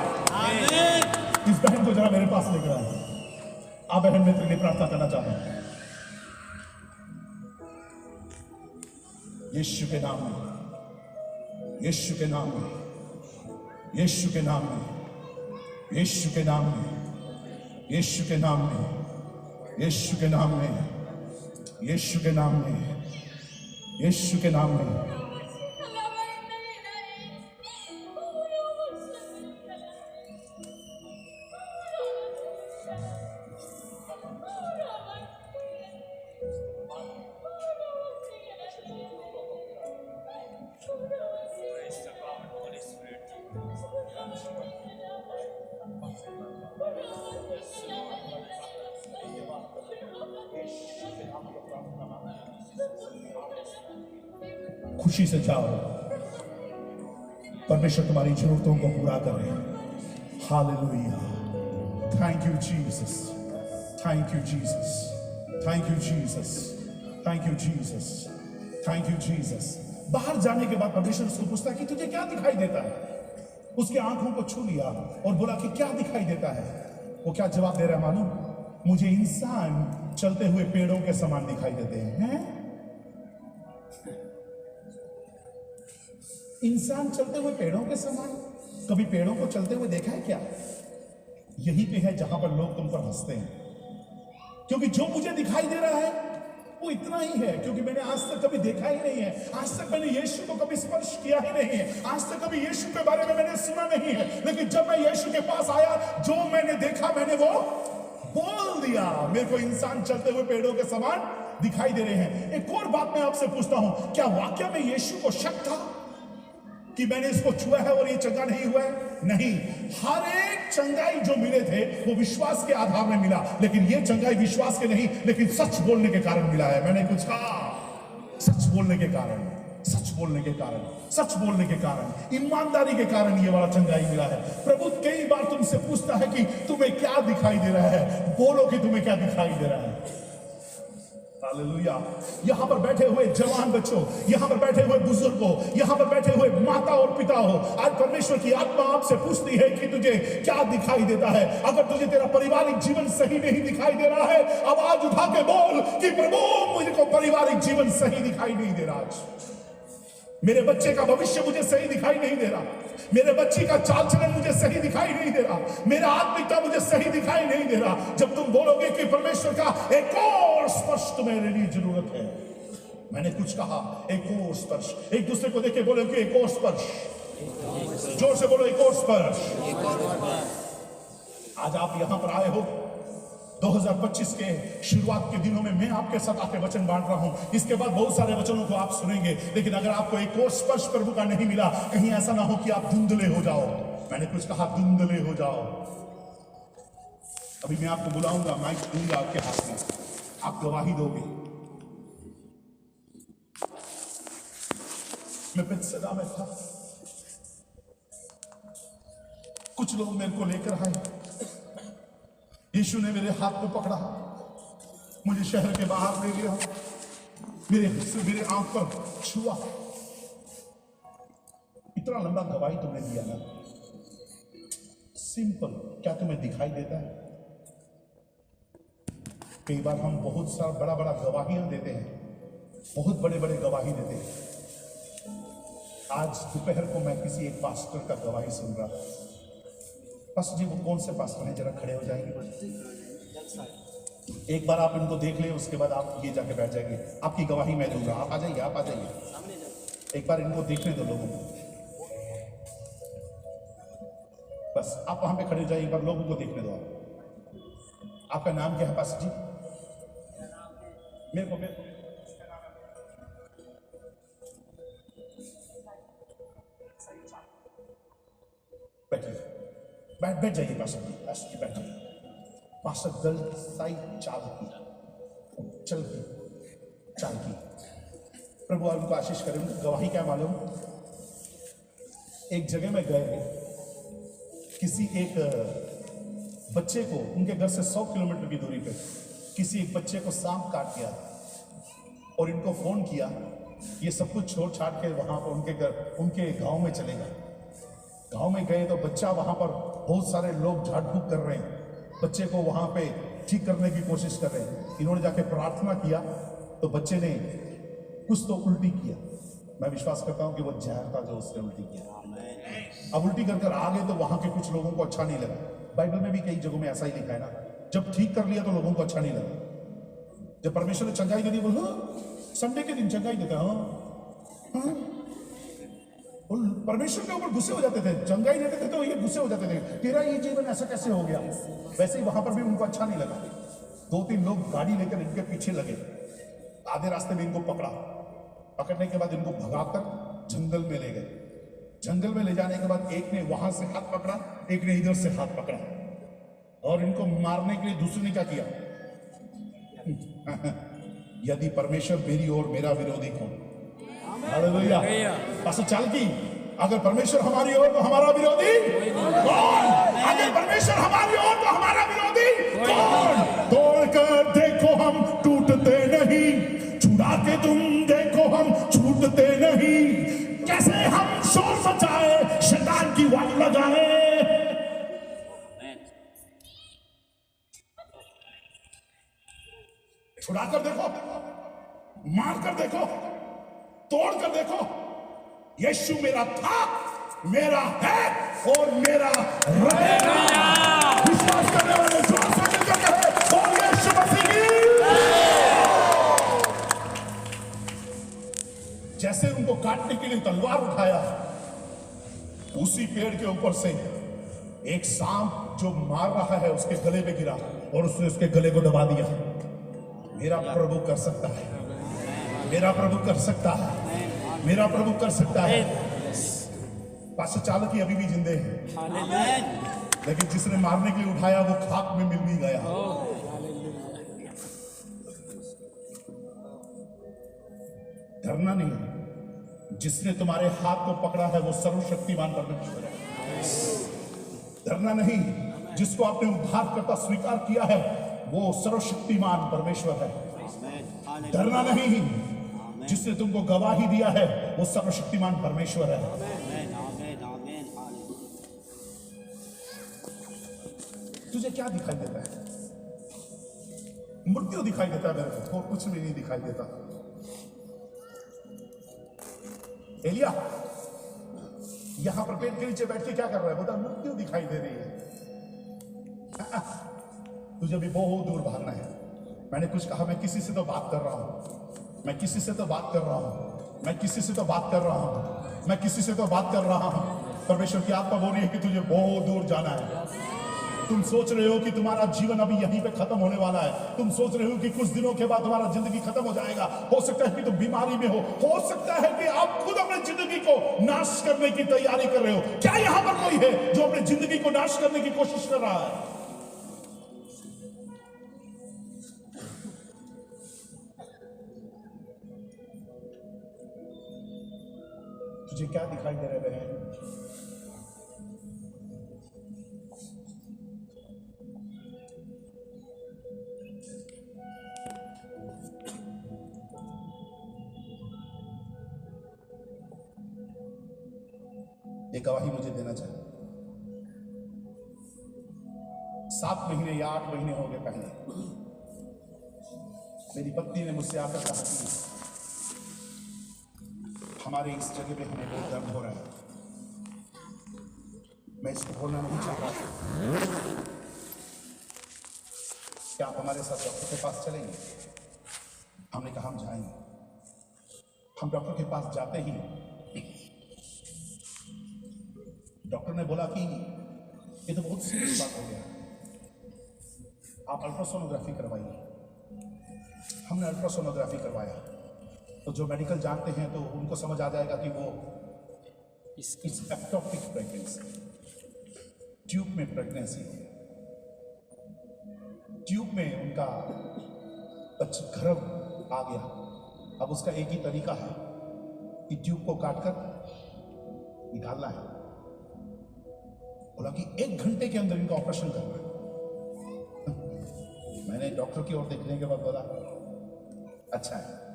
इस बहन को जरा मेरे पास लेकर आए। आप बहन मित्र के लिए प्रार्थना करना चाहता हूं। यीशु के नाम में, यीशु के नाम में, यीशु के नाम में, यीशु के नाम में, यीशु के नाम में, यीशु के नाम में, यीशु के नाम में, यीशु के नाम में। खुशी से जाओ, परमेश्वर तुम्हारी जरूरतों को पूरा करे। Hallelujah. Thank you Jesus, thank you Jesus, thank you Jesus, thank you Jesus, thank you Jesus. बाहर जाने के बाद परमेश्वर उसको पूछता है कि तुझे क्या दिखाई देता है। उसके आंखों को छू लिया और बोला कि क्या दिखाई देता है। वो क्या जवाब दे रहा है मालूम? मुझे इंसान चलते हुए पेड़ों के समान दिखाई देते हैं। इंसान चलते हुए पेड़ों के समान? कभी पेड़ों को चलते हुए देखा है क्या? यही पे है जहां पर लोग तुम पर हंसते हैं, क्योंकि जो मुझे दिखाई दे रहा है वो इतना ही है, क्योंकि मैंने आज तक कभी देखा ही नहीं है। आज तक मैंने यीशु को कभी स्पर्श किया ही नहीं है। आज तक कभी यीशु के बारे में मैंने सुना नहीं है। लेकिन जब मैं यीशु के पास आया, जो मैंने देखा मैंने वो बोल दिया। मेरे को इंसान चलते हुए पेड़ों के समान दिखाई दे रहे हैं। एक और बात मैं आपसे पूछता हूं, क्या वाकई में यीशु को शक था कि मैंने इसको छुआ है और ये चंगा नहीं हुआ है? नहीं, हर एक चंगाई जो मिले थे वो विश्वास के आधार में मिला, लेकिन ये चंगाई विश्वास के नहीं, लेकिन सच बोलने के कारण मिला है। मैंने कुछ कहा, सच बोलने के कारण, सच बोलने के कारण, सच बोलने के कारण, ईमानदारी के कारण ये वाला चंगाई मिला है। प्रभु कई बार तुमसे पूछता है कि तुम्हें क्या दिखाई दे रहा है। बोलो कि तुम्हें क्या दिखाई दे रहा है। हालेलुया। यहां पर बैठे हुए जवान बच्चों, यहां पर बैठे हुए बुजुर्गों, यहां पर बैठे हुए माता और पिता हो, आज परमेश्वर की आत्मा आपसे पूछती है कि तुझे क्या दिखाई देता है। अगर तुझे तेरा पारिवारिक जीवन सही नहीं दिखाई दे रहा है, आवाज उठा के बोल कि प्रभु मुझको पारिवारिक जीवन सही दिखाई नहीं दे रहा। मेरे बच्चे का भविष्य मुझे सही दिखाई नहीं दे रहा, मेरे बच्ची का चाल चलन मुझे सही दिखाई नहीं दे रहा, मेरा आत्मिकता मुझे सही दिखाई नहीं दे रहा। जब तुम बोलोगे कि परमेश्वर का एक और स्पर्श तुम्हें मेरे लिए जरूरत है, मैंने कुछ कहा, एक और स्पर्श। एक दूसरे को देखे बोलो कि एक और स्पर्श। जोर से बोलो, एक और स्पर्श। आज आप यहां पर आए हो 2025 के शुरुआत के दिनों में, मैं आपके साथ आके वचन बांट रहा हूं। इसके बाद बहुत सारे वचनों को आप सुनेंगे, लेकिन अगर आपको एक और स्पर्श प्रभु का नहीं मिला, कहीं ऐसा ना हो कि आप धुंधले हो जाओ। मैंने कुछ कहा, धुंधले हो जाओ। अभी मैं आपको बुलाऊंगा, माइक दूंगा आपके हाथ में, आप गवाही दोगे। मैं बेतसदा में था, कुछ लोग मेरे को लेकर आए, यीशु ने मेरे हाथ को पकड़ा, मुझे शहर के बाहर ले गया, मेरे आंख पर छुआ। इतना लंबा गवाही तुमने दिया ना, सिंपल, क्या तुम्हें दिखाई देता है? कई बार हम बहुत सारा बड़ा बड़ा गवाहियां देते हैं, बहुत बड़े बड़े गवाही देते हैं। आज दोपहर को मैं किसी एक पास्टर का गवाही सुन रहा था। पास्टर जी, वो कौन से पास्टर हैं, जरा खड़े हो जाएंगे। एक बार आप इनको देख लें, उसके बाद आप ये जाके बैठ जाएंगे, आपकी गवाही मैं दूंगा। आप आ जाइए, आप आ जाइए। एक बार इनको देखने दो लोगों को, बस आप वहां पे खड़े हो जाइए, एक बार लोगों को देखने दो। आपका नाम क्या है पास जी? मेरे को बैठिए, बैठ जाइए पास्टर जी बैठिए। पास्टर दल साई चाल की प्रभु उनको आशीष करें। गवाही क्या मालूम, एक जगह में गए, किसी एक बच्चे को, उनके घर से 100 किलोमीटर की दूरी पे किसी एक बच्चे को सांप काट गया और इनको फोन किया। ये सब कुछ छोड़ छाड़ के वहां पर उनके गांव में चले गए। गांव में गए तो बच्चा वहां पर, बहुत सारे लोग झाड़ फूक कर रहे हैं, बच्चे को वहां पे ठीक करने की कोशिश कर रहे हैं। इन्होंने जाके प्रार्थना किया तो बच्चे ने कुछ तो उल्टी किया। मैं विश्वास करता हूं कि वो जहर था जो उसने उल्टी किया। अब उल्टी कर आ गए तो वहां के कुछ लोगों को अच्छा नहीं लगा। बाइबल में भी कई जगहों में ऐसा ही लिखा है ना, जब ठीक कर लिया तो लोगों को अच्छा नहीं लगा। जब परमेश्वर ने चंगाई दे दी, बोलो संडे के दिन चंगाई देता है, परमेश्वर के ऊपर गुस्से हो जाते थे। चंगाई देते थे तो ये गुस्से हो जाते थे, तेरा ये जीवन ऐसा कैसे हो गया। वैसे ही वहां पर भी उनको अच्छा नहीं लगा। 2-3 लोग गाड़ी लेकर इनके पीछे लगे, आधे रास्ते में इनको पकड़ने के बाद इनको भगाकर जंगल में ले गए। जंगल में ले जाने के बाद एक ने वहां से हाथ पकड़ा, एक ने इधर से हाथ पकड़ा, और इनको मारने के लिए दूसरे ने क्या किया? यदि परमेश्वर मेरी और मेरा विरोधी कौन? हालेलुया। पास्टर चालकी, अगर परमेश्वर हमारी ओर तो हमारा विरोधी कौन? अगर परमेश्वर हमारी ओर तो हमारा विरोधी कौन? तोड़कर देखो हम टूटते नहीं, छुड़ा के तुम देखो हम छूटते नहीं। कैसे हम शोर मचाए, शैतान की वाट लगाए। छुड़ाकर देखो, मारकर देखो, तोड़कर देखो। यीशु मेरा था, मेरा है और मेरा रहेगा। विश्वास करने वाले जोर से मिलकर कहे, और यीशु मसीह की। जैसे उनको काटने के लिए तलवार उठाया, उसी पेड़ के ऊपर से एक सांप जो मार रहा है उसके गले पे गिरा और उसने उसके गले को दबा दिया। मेरा प्रभु कर सकता है, मेरा प्रभु कर सकता है, मेरा प्रभु कर सकता है। पास्टर चालक ही अभी भी जिंदे हैं, लेकिन जिसने मारने के लिए उठाया वो खाक में मिल भी गया। डरना नहीं, जिसने तुम्हारे हाथ को पकड़ा है वो सर्वशक्तिमान परमेश्वर है। डरना नहीं, जिसको आपने उद्धारकर्ता स्वीकार किया है वो सर्वशक्तिमान परमेश्वर है। डरना नहीं, जिसने तुमको गवाही दिया है वो सर्वशक्तिमान परमेश्वर है। तुझे क्या दिखाई देता है? मृत्यु दिखाई देता है मेरे को, और कुछ भी नहीं दिखाई देता। एलिया यहां पर पेड़ के नीचे बैठ के क्या कर रहा है? बोला मृत्यु दिखाई दे रही है। तुझे भी बहुत दूर भागना है। मैंने कुछ कहा, मैं किसी से तो बात कर रहा हूं, मैं किसी से तो बात कर रहा हूं, मैं किसी से तो बात कर रहा हूं, मैं किसी से तो बात कर रहा हूं। परमेश्वर की आत्मा बोल रही है कि तुझे बहुत दूर जाना है। तुम सोच रहे हो कि तुम्हारा जीवन अभी यहीं पे खत्म होने वाला है। तुम सोच रहे हो कि कुछ दिनों के बाद तुम्हारा जिंदगी खत्म हो जाएगा। हो सकता है कि तुम बीमारी में हो सकता है कि आप खुद अपनी जिंदगी को नाश करने की तैयारी कर रहे हो। क्या यहां पर कोई है जो अपनी जिंदगी को नाश करने की कोशिश कर रहा है? तुझे क्या दिखाई दे रहे हैं? एक गवाही मुझे देना चाहिए। 7 महीने या 8 महीने हो गए पहले मेरी पत्नी ने मुझसे आकर कहा कि हमारे इस जगह पे हमें बहुत दर्द हो रहा है। मैं इसको बोलना नहीं चाहता, क्या आप हमारे साथ डॉक्टर के पास चलेंगे? हमने कहा हम जाएंगे। हम डॉक्टर के पास जाते ही डॉक्टर ने बोला कि ये तो बहुत सीरियस बात हो गया, आप अल्ट्रासोनोग्राफी करवाइए। हमने अल्ट्रासोनोग्राफी करवाया तो जो मेडिकल जानते हैं तो उनको समझ आ जाएगा कि वो इस एक्टोपिक प्रेगनेंसी, ट्यूब में प्रेगनेंसी है। ट्यूब में उनका गर्भ आ गया। अब उसका एक ही तरीका है कि ट्यूब को काटकर निकालना है। बोला कि 1 घंटे के अंदर इनका ऑपरेशन करना है। मैंने डॉक्टर की ओर देखने के बाद बोला अच्छा है।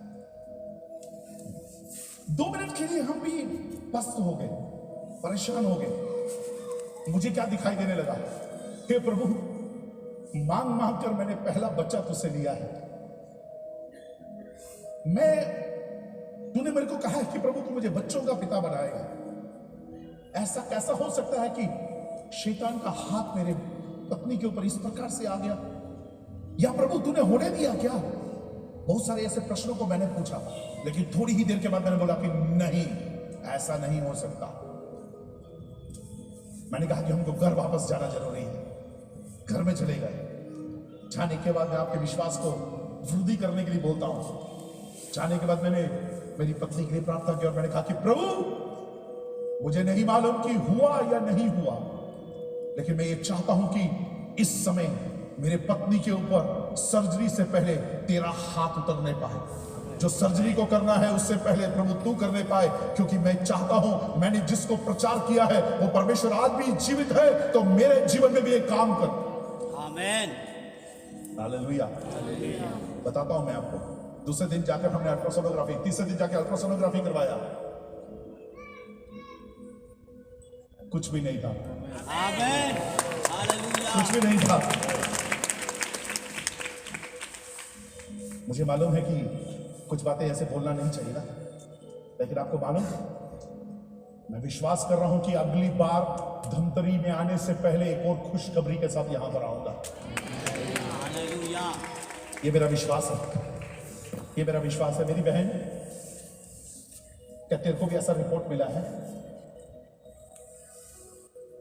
2 मिनट के लिए हम भी पस्त हो गए, परेशान हो गए। मुझे क्या दिखाई देने लगा, हे प्रभु, मांग मांग कर मैंने पहला बच्चा तुझसे लिया है। तूने मेरे को कहा है कि प्रभु तू मुझे बच्चों का पिता बनाएगा। ऐसा कैसा हो सकता है कि शैतान का हाथ मेरे पत्नी के ऊपर इस प्रकार से आ गया, या प्रभु तूने होने दिया क्या? बहुत सारे ऐसे प्रश्नों को मैंने पूछा, लेकिन थोड़ी ही देर के बाद मैंने बोला कि नहीं, ऐसा नहीं हो सकता। मैंने कहा कि हमको घर वापस जाना जरूरी है। घर में चले गए। जाने के बाद मैं आपके विश्वास को वृद्धि करने के लिए बोलता हूं। जाने के बाद मैंने मेरी पत्नी के लिए प्रार्थना की और मैंने कहा कि प्रभु, मुझे नहीं मालूम कि हुआ या नहीं हुआ, लेकिन मैं ये चाहता हूं कि इस समय मेरे पत्नी के ऊपर सर्जरी से पहले तेरा हाथ उतरने पाए। जो सर्जरी को करना है उससे पहले प्रभु तू करने पाए, क्योंकि मैं चाहता हूं, मैंने जिसको प्रचार किया है वो परमेश्वर आज भी जीवित है, तो मेरे जीवन में भी एक काम कर। आमेन। हालेलुया। बताता हूं मैं आपको, दूसरे दिन जाकर हमने अल्ट्रासोनोग्राफी, तीसरे दिन जाकर अल्ट्रासोनोग्राफी करवाया, कुछ भी नहीं था। आमेन। हालेलुया। कुछ भी नहीं था। मुझे मालूम है कि कुछ बातें ऐसे बोलना नहीं चाहिए ना, लेकिन आपको मालूम, मैं विश्वास कर रहा हूं कि अगली बार धमतरी में आने से पहले एक और खुशखबरी के साथ यहां पर आऊंगा। हालेलुया। ये मेरा विश्वास है, ये मेरा विश्वास है। मेरी बहन, क्या तेरे को भी ऐसा रिपोर्ट मिला है?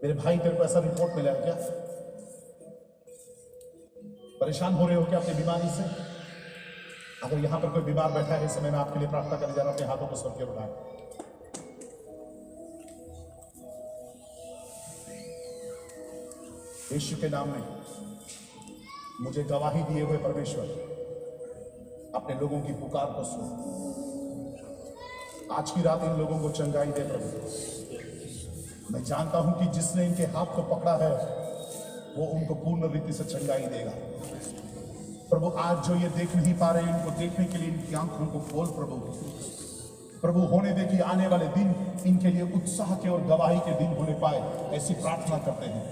मेरे भाई, तेरे को ऐसा रिपोर्ट मिला है क्या? परेशान हो रहे हो क्या अपनी बीमारी से? अगर यहां पर कोई बीमार बैठा है इस समय, मैं आपके लिए प्रार्थना करने जा रहा हूं। अपने हाथों को सर के उठाएं। यीशु के नाम में मुझे गवाही दिए हुए परमेश्वर, अपने लोगों की पुकार को सुन। आज की रात इन लोगों को चंगाई दे प्रभु। मैं जानता हूं कि जिसने इनके हाथ को पकड़ा है वो उनको पूर्ण रीति से चंगाई देगा। प्रभु, आज जो ये देख नहीं पा रहे, इनको देखने के लिए इनकी आंखों को खोल प्रभु। प्रभु, होने दे कि आने वाले दिन इनके लिए उत्साह के और गवाही के दिन होने पाए, ऐसी प्रार्थना करते हैं।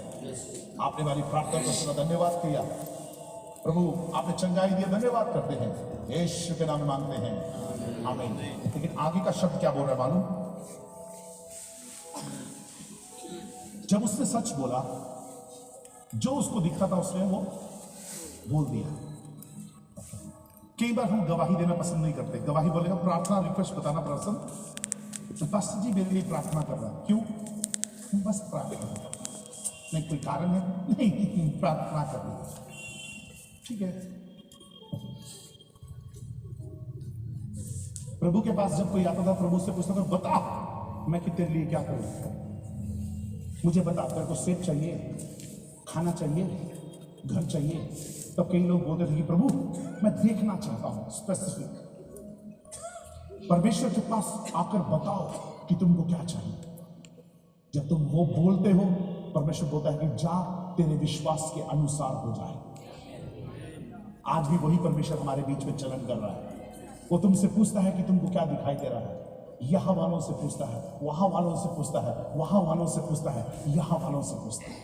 आपने हमारी प्रार्थना को सुना, धन्यवाद किया प्रभु। आपने चंगाई दिया, धन्यवाद करते हैं। यीशु के नाम में मांगते हैं, आमीन। लेकिन आगे का शब्द क्या बोल रहा है मालूम? जब उसने सच बोला, जो उसको दिखा था उसने वो बोल दिया। कई बार हम गवाही देना पसंद नहीं करते। गवाही बोलेगा, प्रार्थना रिक्वेस्ट बताना पसंद, पास्टर जी मेरे लिए प्रार्थना कर रहा है। क्यों? बस प्रार्थना, नहीं कोई कारण है, नहीं प्रार्थना कर रही है, ठीक है। प्रभु के पास जब कोई आता था, प्रभु से पूछता था, बता मैं कि तेरे लिए क्या करूं, मुझे बता, तेरे को सेब चाहिए, खाना चाहिए, घर चाहिए। तब कई लोग बोलते थे कि प्रभु मैं देखना चाहता हूं स्पेसिफिक। परमेश्वर के पास आकर बताओ कि तुमको क्या चाहिए। जब तुम वो बोलते हो, परमेश्वर बोलता है कि जा, तेरे विश्वास के अनुसार हो जाए। आज भी वही परमेश्वर हमारे बीच में चलन कर रहा है। वो तुमसे पूछता है कि तुमको क्या दिखाई दे रहा है। यहां वालों से पूछता है, वहां वालों से पूछता है, वहां वालों से पूछता है, यहां वालों से पूछता है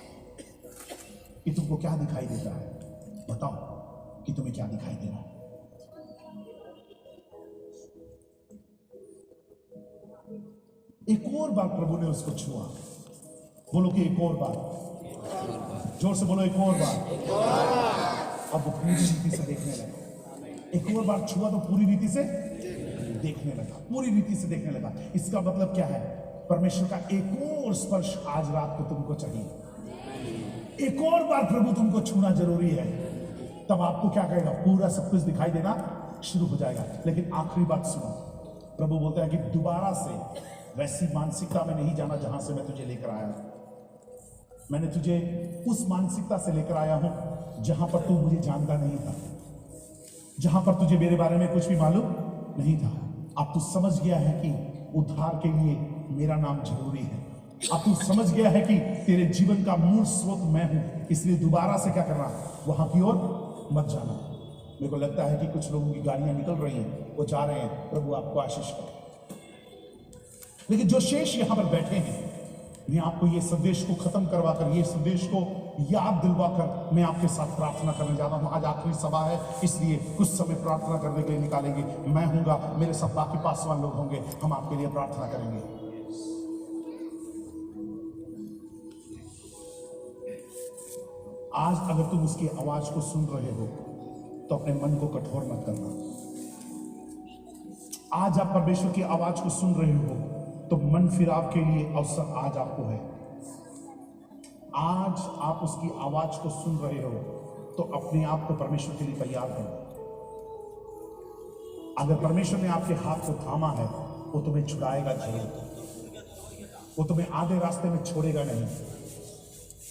कि तुमको क्या दिखाई देता है। बताओ कि तुम्हें क्या दिखाई दे रहा है। एक और बार प्रभु ने उसको छुआ। बोलो कि एक और बार, जोर से बोलो, एक और बार। अब वो पूरी रीति से देखने लगा। एक और बार छुआ तो पूरी रीति से देखने लगा, पूरी रीति से देखने लगा। इसका मतलब क्या है? परमेश्वर का एक और स्पर्श आज रात को तुमको चाहिए। एक और बार प्रभु तुमको छूना जरूरी है। तब आपको क्या कहेगा? पूरा सब कुछ दिखाई देना शुरू हो जाएगा। लेकिन आखिरी बात सुनो, प्रभु बोलता है कि दोबारा से वैसी मानसिकता में नहीं जाना जहां से मैं तुझे लेकर आया। मैंने तुझे उस मानसिकता से लेकर आया हूं जहां पर तू मुझे जानता नहीं था, जहां पर तुझे मेरे बारे में कुछ भी मालूम नहीं था। अब तू समझ गया है कि उद्धार के लिए मेरा नाम जरूरी है। अब तू समझ गया है कि तेरे जीवन का मूल स्रोत मैं हूं। इसलिए दोबारा से क्या करना? वहां की ओर मत जाना। मेरे को लगता है कि कुछ लोगों की गाड़ियां निकल रही हैं, वो जा रहे हैं। प्रभु आपको आशीष करे। लेकिन जो शेष यहां पर बैठे हैं, मैं आपको ये संदेश को खत्म करवाकर, ये संदेश को याद दिलवाकर मैं आपके साथ प्रार्थना करने जाता हूं। आज आखिरी सभा है, इसलिए कुछ समय प्रार्थना करने के लिए निकालेंगे। मैं हूंगा, मेरे साथ बाकी पासवान लोग होंगे, हम आपके लिए प्रार्थना करेंगे। आज अगर तुम उसकी आवाज को सुन रहे हो तो अपने मन को कठोर मत करना। आज आप परमेश्वर की आवाज को सुन रहे हो तो मन फिराव के लिए अवसर आज आपको है। आज आप उसकी आवाज को सुन रहे हो तो अपने आप को परमेश्वर के लिए तैयार करो। अगर परमेश्वर ने आपके हाथ को थामा है, वो तुम्हें छुड़ाएगा जरूर। वो तुम्हें आधे रास्ते में छोड़ेगा नहीं।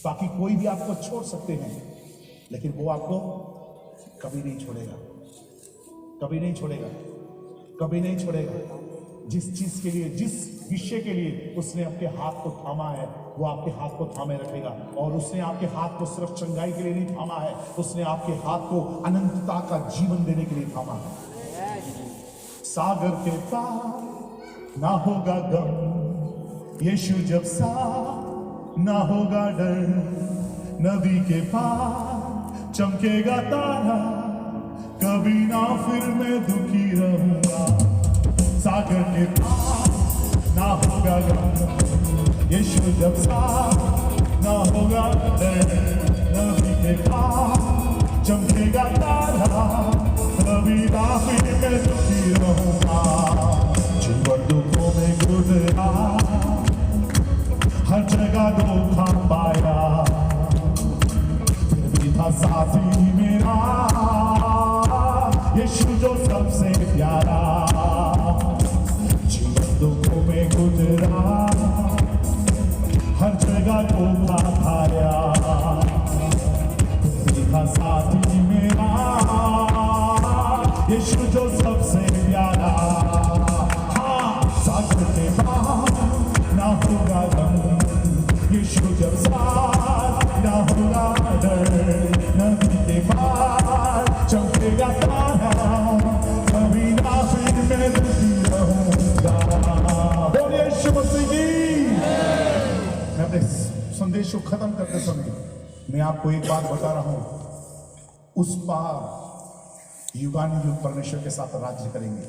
बाकी कोई भी आपको छोड़ सकते हैं, लेकिन वो आपको कभी नहीं छोड़ेगा, कभी नहीं छोड़ेगा, कभी नहीं छोड़ेगा। जिस चीज के लिए, जिस विषय के लिए उसने आपके हाथ को थामा है, वो आपके हाथ को थामे रखेगा। और उसने आपके हाथ को सिर्फ चंगाई के लिए नहीं थामा है, उसने आपके हाथ को अनंतता का जीवन देने के लिए थामा है। सागर के पार ना होगा गम, यीशु जब साथ ना होगा डर। नदी के पार चमकेगा तारा, कभी ना फिर मैं दुखी रहूंगा। सागर के पार ना होगा गम, यीशु जब साथ ना होगा डर। नदी के पार चमकेगा तारा, कभी ना फिर मैं दुखी रहूंगा। जीवन दुखों में गुजरा, हर जगह धोखा पाया, फिर भी था साथी मेरा यीशु जो सबसे प्यारा। जीवन दुखों में गुजरा, हर जगह धोखा पाया, फिर भी था साथी मेरा यीशु जो सबसे प्यारा। हाँ, सागर के पार ना होगा गम, यीशु जब साथ ना होगा डर। नदी के पार चमकेगा तारा, कभी ना फिर मैं दुखी रहूंगा। बोलिए यीशु मसीह की। मैं अपने संदेश को खत्म करते समय मैं आपको एक बात बता रहा हूं, उस पार युगानुयुग परमेश्वर के साथ राज्य करेंगे।